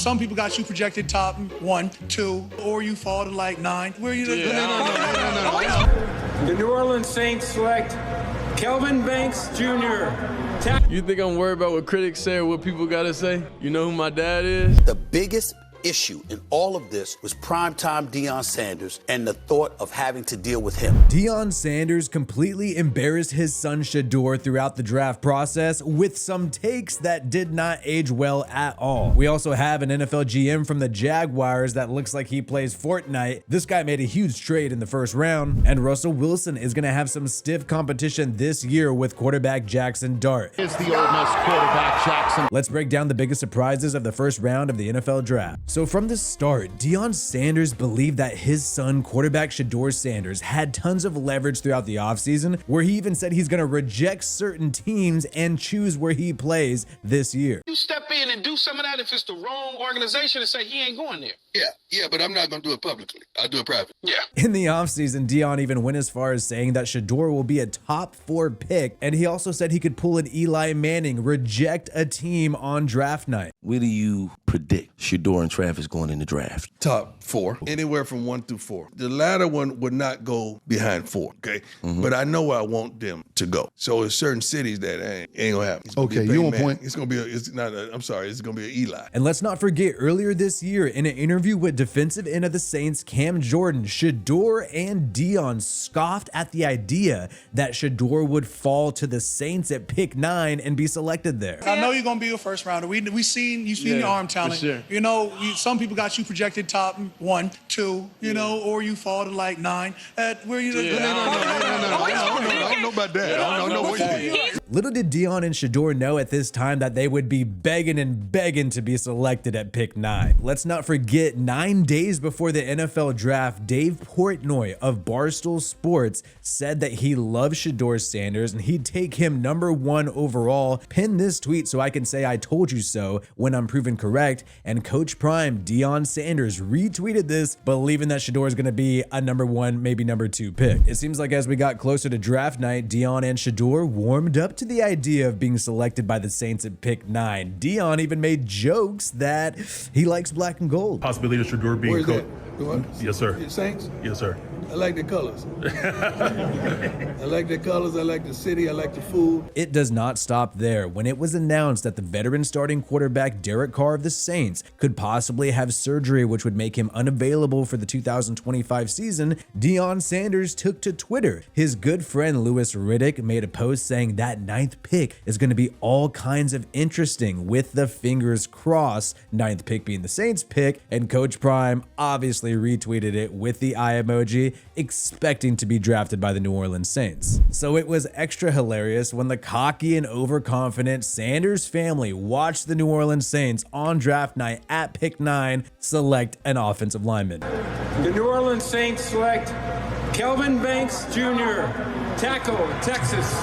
some people got you projected top 1, 2, or you fall to like 9. Where are you? No. The New Orleans Saints select Kelvin Banks Jr. You think I'm worried about what critics say or what people gotta say? You know who my dad is? The biggest issue in all of this was primetime Deion Sanders and the thought of having to deal with him. Deion Sanders completely embarrassed his son Shedeur throughout the draft process with some takes that did not age well at all. We also have an NFL GM from the Jaguars that looks like he plays Fortnite. This guy made a huge trade in the first round, and Russell Wilson is going to have some stiff competition this year with quarterback Jackson Dart. It's the Ole Miss quarterback Jackson. Let's break down the biggest surprises of the first round of the NFL draft. So from the start, Deion Sanders believed that his son, quarterback Shedeur Sanders, had tons of leverage throughout the offseason, where he even said he's going to reject certain teams and choose where he plays this year. You step in and do some of that if it's the wrong organization and say he ain't going there. Yeah, but I'm not going to do it publicly. I'll do it privately. Yeah. In the offseason, Deion even went as far as saying that Shedeur will be a top 4 pick, and he also said he could pull an Eli Manning, reject a team on draft night. Where do you predict Shedeur and Travis going in the draft? Top 4, anywhere from 1 through 4. The latter one would not go behind 4, okay? But I know where I want them to go. So there's certain cities that ain't gonna happen. Okay, you on point. It's gonna be it's gonna be an Eli. And let's not forget, earlier this year, in an interview with defensive end of the Saints, Cam Jordan, Shedeur and Deion scoffed at the idea that Shedeur would fall to the Saints at pick 9 and be selected there. I know you're gonna be a first rounder. You seen your arm talent. Sure. You know, some people got you projected top 1, 2, or you fall to like 9. Where are you? No, I don't know about that. I don't know what you mean. Little did Deion and Shedeur know at this time that they would be begging to be selected at pick 9. Let's not forget, 9 days before the NFL draft, Dave Portnoy of Barstool Sports said that he loves Shedeur Sanders and he'd take him number 1 overall. Pin this tweet so I can say I told you so when I'm proven correct. And Coach Prime, Deion Sanders, retweeted this, believing that Shedeur is going to be a number 1, maybe number 2 pick. It seems like as we got closer to draft night, Deion and Shedeur warmed up to the idea of being selected by the Saints at pick 9. Deion even made jokes that he likes black and gold. Possibility of Shedeur being Where's coach. that? Yes, sir. The Saints? Yes, sir. I like the colors. I like the colors. I like the city. I like the food. It does not stop there. When it was announced that the veteran starting quarterback Derek Carr of the Saints could possibly have surgery which would make him unavailable for the 2025 season, Deion Sanders took to Twitter. His good friend Louis Riddick made a post saying that 9th pick is going to be all kinds of interesting, with the fingers crossed, 9th pick being the Saints pick, and Coach Prime obviously retweeted it with the eye emoji, expecting to be drafted by the New Orleans Saints. So it was extra hilarious when the cocky and overconfident Sanders family watched the New Orleans Saints on draft night at pick 9 select an offensive lineman. The New Orleans Saints select Kelvin Banks Jr., tackle, Texas.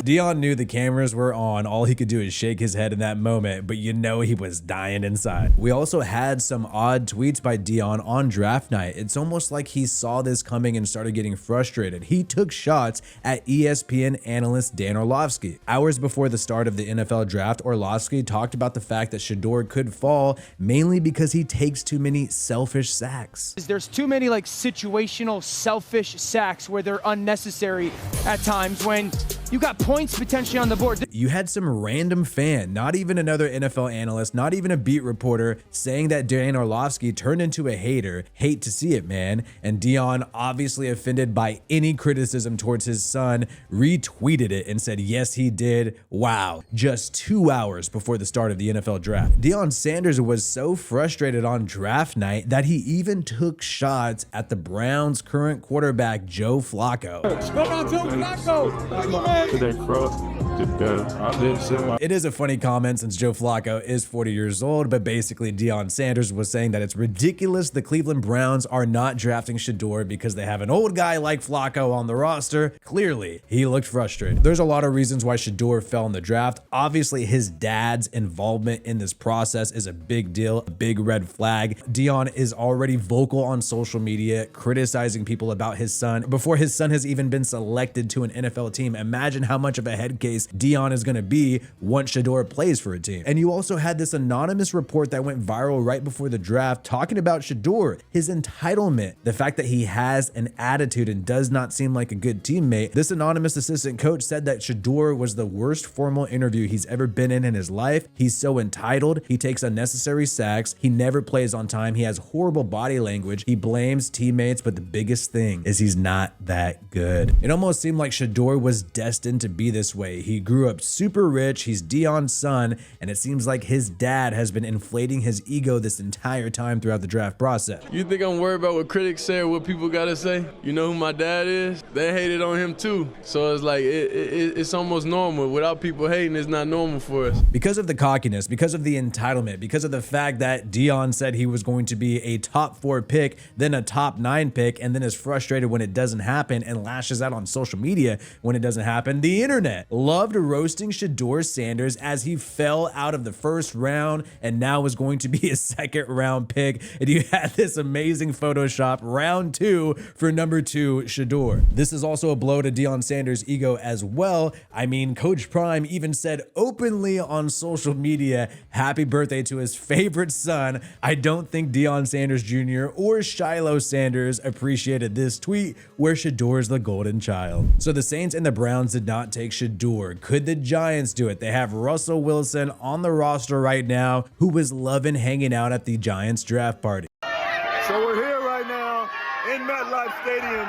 Deion knew the cameras were on. All he could do is shake his head in that moment, but you know he was dying inside. We also had some odd tweets by Deion on draft night. It's almost like he saw this coming and started getting frustrated. He took shots at ESPN analyst Dan Orlovsky. Hours before the start of the NFL draft, Orlovsky talked about the fact that Shedeur could fall mainly because he takes too many selfish sacks. There's too many situational selfish sacks where they're unnecessary at times when you got points potentially on the board. You had some random fan, not even another NFL analyst, not even a beat reporter, saying that Dan Orlovsky turned into a hater. Hate to see it, man. And Deion, obviously offended by any criticism towards his son, retweeted it and said, yes, he did. Wow. Just 2 hours before the start of the NFL draft. Deion Sanders was so frustrated on draft night that he even took shots at the Browns' current quarterback, Joe Flacco. It is a funny comment since Joe Flacco is 40 years old, but basically Deion Sanders was saying that it's ridiculous the Cleveland Browns are not drafting Shedeur because they have an old guy like Flacco on the roster. Clearly, he looked frustrated. There's a lot of reasons why Shedeur fell in the draft. Obviously, his dad's involvement in this process is a big deal, a big red flag. Deion is already vocal on social media, criticizing people about his son before his son has even been selected to an NFL team. Imagine how much of a head case place Deion is going to be once Shedeur plays for a team. And you also had this anonymous report that went viral right before the draft talking about Shedeur, his entitlement, the fact that he has an attitude and does not seem like a good teammate. This anonymous assistant coach said that Shedeur was the worst formal interview he's ever been in his life. He's so entitled. He takes unnecessary sacks. He never plays on time. He has horrible body language. He blames teammates, but the biggest thing is he's not that good. It almost seemed like Shedeur was destined to be this way. He grew up super rich. He's Deion's son, and it seems like his dad has been inflating his ego this entire time throughout the draft process. You think I'm worried about what critics say or what people gotta say? You know who my dad is? They hated on him too. So it's like, it's almost normal. Without people hating, it's not normal for us. Because of the cockiness, because of the entitlement, because of the fact that Deion said he was going to be a top 4 pick, then a top 9 pick, and then is frustrated when it doesn't happen and lashes out on social media when it doesn't happen, the internet loved roasting Shedeur Sanders as he fell out of the first round and now is going to be a second round pick. And you had this amazing Photoshop round 2 for number 2 Shedeur. This is also a blow to Deion Sanders' ego as well. I mean, Coach Prime even said openly on social media, happy birthday to his favorite son. I don't think Deion Sanders Jr. or Shiloh Sanders appreciated this tweet where Shedeur is the golden child. So the Saints and the Browns did not take Shedeur. Could the Giants do it? They have Russell Wilson on the roster right now, who was loving hanging out at the Giants draft party. So we're here right now in MetLife Stadium,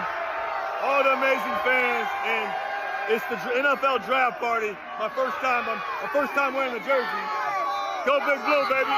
all the amazing fans, and it's the NFL draft party. My first time wearing the jersey. Go Big Blue, baby.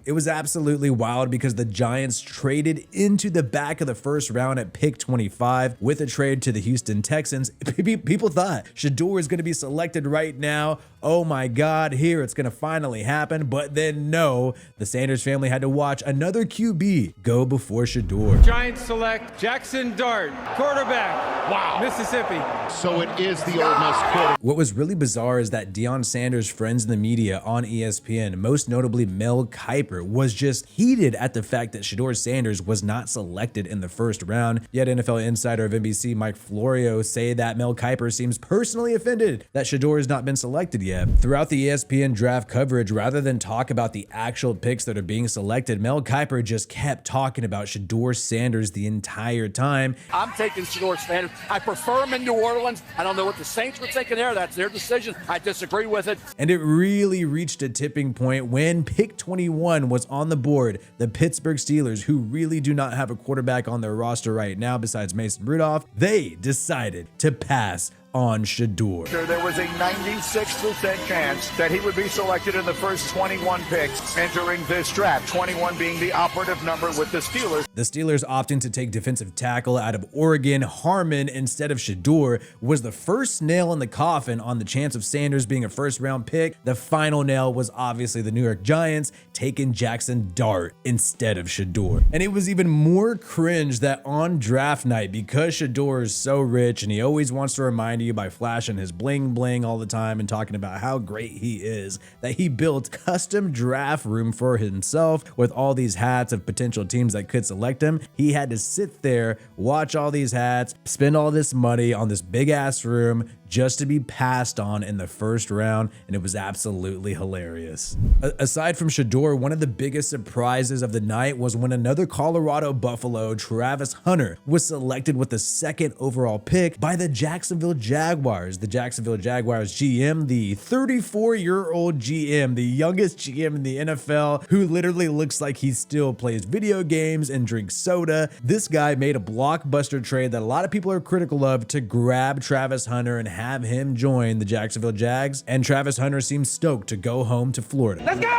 It was absolutely wild because the Giants traded into the back of the first round at pick 25 with a trade to the Houston Texans. People thought Shedeur was going to be selected right now. Oh my God, here it's going to finally happen. But then no, the Sanders family had to watch another QB go before Shedeur. Giants select Jackson Dart, quarterback. Wow. Mississippi. So it is the Ole Miss quarterback. What was really bizarre is that Deion Sanders' friends in the media on ESPN, most notably Mel Kiper, was just heated at the fact that Shedeur Sanders was not selected in the first round. Yet NFL insider of NBC Mike Florio say that Mel Kiper seems personally offended that Shedeur has not been selected yet. Throughout the ESPN draft coverage, rather than talk about the actual picks that are being selected, Mel Kiper just kept talking about Shedeur Sanders the entire time. I'm taking Shedeur Sanders. I prefer him in New Orleans. I don't know what the Saints were thinking there. That's their decision. I disagree with it. And it really reached a tipping point when pick 21 was on the board. The Pittsburgh Steelers, who really do not have a quarterback on their roster right now besides Mason Rudolph, they decided to pass on Shedeur. There was a 96% chance that he would be selected in the first 21 picks entering this draft, 21 being the operative number with the Steelers. The Steelers opting to take defensive tackle out of Oregon, Harmon, instead of Shedeur was the first nail in the coffin on the chance of Sanders being a first-round pick. The final nail was obviously the New York Giants taking Jackson Dart instead of Shedeur. And it was even more cringe that on draft night, because Shedeur is so rich and he always wants to remind you by flashing his bling bling all the time and talking about how great he is, that he built custom draft room for himself with all these hats of potential teams that could select him. He had to sit there, watch all these hats, spend all this money on this big ass room just to be passed on in the first round, and it was absolutely hilarious. Aside from Shedeur, one of the biggest surprises of the night was when another Colorado Buffalo, Travis Hunter, was selected with the second overall pick by the Jacksonville Jaguars. The Jacksonville Jaguars GM, the 34-year-old GM, the youngest GM in the NFL, who literally looks like he still plays video games and drinks soda. This guy made a blockbuster trade that a lot of people are critical of to grab Travis Hunter and have him join the Jacksonville Jags, and Travis Hunter seems stoked to go home to Florida. Let's go!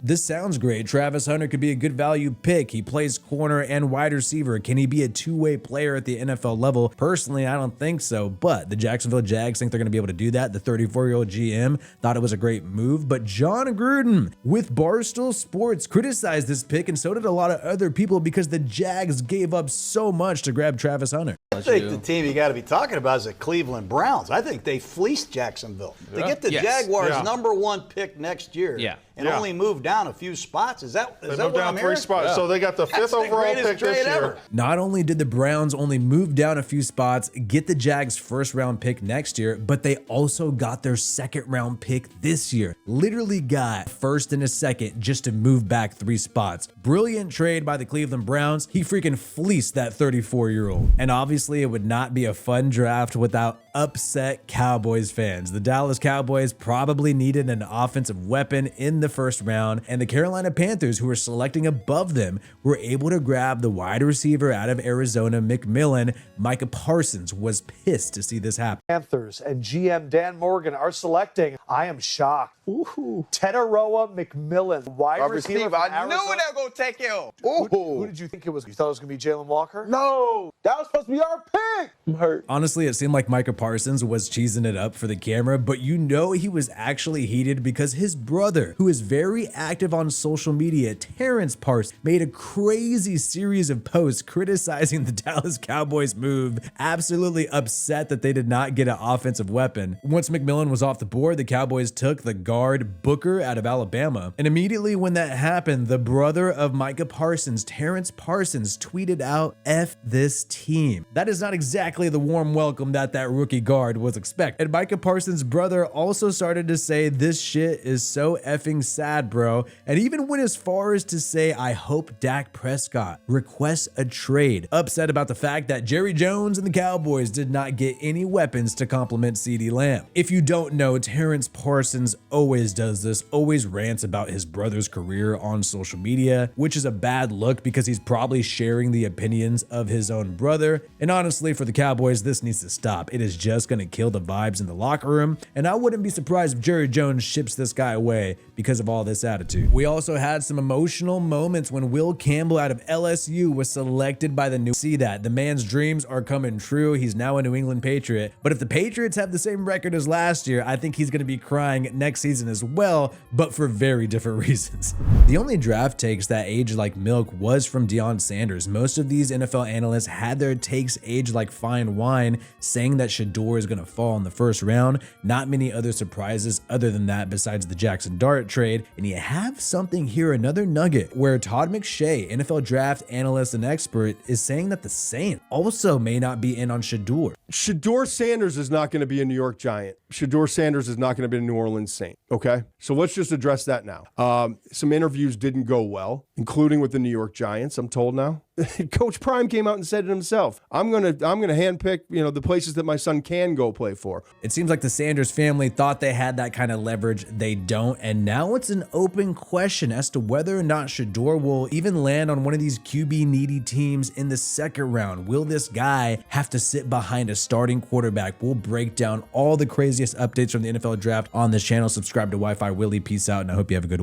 This sounds great. Travis Hunter could be a good value pick. He plays corner and wide receiver. Can he be a two-way player at the NFL level? Personally, I don't think so, but the Jacksonville Jags think they're going to be able to do that. The 34-year-old GM thought it was a great move, but John Gruden with Barstool Sports criticized this pick, and so did a lot of other people because the Jags gave up so much to grab Travis Hunter. I think the team you got to be talking about is the Cleveland Browns. I think they fleeced Jacksonville. To get the Jaguars' #1 pick next year and only move down a few spots, is that They what moved down I'm 3 hearing? spots. So they got the 5th overall pick this year. Not only did the Browns only move down a few spots, get the Jags' first-round pick next year, but they also got their second-round pick this year. Literally got first and a second just to move back 3 spots. Brilliant trade by the Cleveland Browns. He freaking fleeced that 34-year-old. And obviously, it would not be a fun draft without upset Cowboys fans. The Dallas Cowboys probably needed an offensive weapon in the first round, and the Carolina Panthers, who were selecting above them, were able to grab the wide receiver out of Arizona, McMillan. Micah Parsons was pissed to see this happen. Panthers and GM Dan Morgan are selecting. I am shocked. Tenaroa McMillan, wide receiver. I knew they were going to take him. Who did you think it was? You thought it was going to be Jalen Walker? No, that was supposed to be our pick. I'm hurt. Honestly, it seemed like Micah Parsons was cheesing it up for the camera, but you know he was actually heated because his brother, who is very active on social media, Terrence Parsons, made a crazy series of posts criticizing the Dallas Cowboys move, absolutely upset that they did not get an offensive weapon. Once McMillan was off the board, the Cowboys took the guard Booker out of Alabama. And immediately when that happened, the brother of Micah Parsons, Terrence Parsons, tweeted out, "F this team." That is not exactly the warm welcome that rookie guard was expecting. And Micah Parsons' brother also started to say, "This shit is so effing sad, bro." And even went as far as to say, "I hope Dak Prescott requests a trade." Upset about the fact that Jerry Jones and the Cowboys did not get any weapons to complement CeeDee Lamb. If you don't know, Terrence Parsons always does this, always rants about his brother's career on social media, which is a bad look because he's probably sharing the opinions of his own brother. And honestly, for the Cowboys, this needs to stop. It is just going to kill the vibes in the locker room, and I wouldn't be surprised if Jerry Jones ships this guy away because of all this attitude. We also had some emotional moments when Will Campbell out of LSU was selected by the New. See that the man's dreams are coming true. He's now a New England Patriot, but if the Patriots have the same record as last year, I think he's going to be crying next season as well, but for very different reasons. The only draft takes that aged like milk was from Shedeur Sanders. Most of these NFL analysts had their takes aged like fine wine, saying that Shedeur is going to fall in the first round. Not many other surprises other than that besides the Jackson Dart trade. And you have something here, another nugget, where Todd McShay, NFL draft analyst and expert, is saying that the Saints also may not be in on Shedeur. Shedeur Sanders is not going to be a New York Giant. Shedeur Sanders is not going to be a New Orleans Saint. Okay, so let's just address that now. Some interviews didn't go well, including with the New York Giants, I'm told now. Coach Prime came out and said it himself. I'm gonna handpick, the places that my son can go play for. It seems like the Sanders family thought they had that kind of leverage. They don't, and now it's an open question as to whether or not Shedeur will even land on one of these QB needy teams in the second round. Will this guy have to sit behind a starting quarterback? We'll break down all the craziest updates from the NFL draft on this channel. Subscribe to Wi-Fi Willie. Peace out, and I hope you have a good one.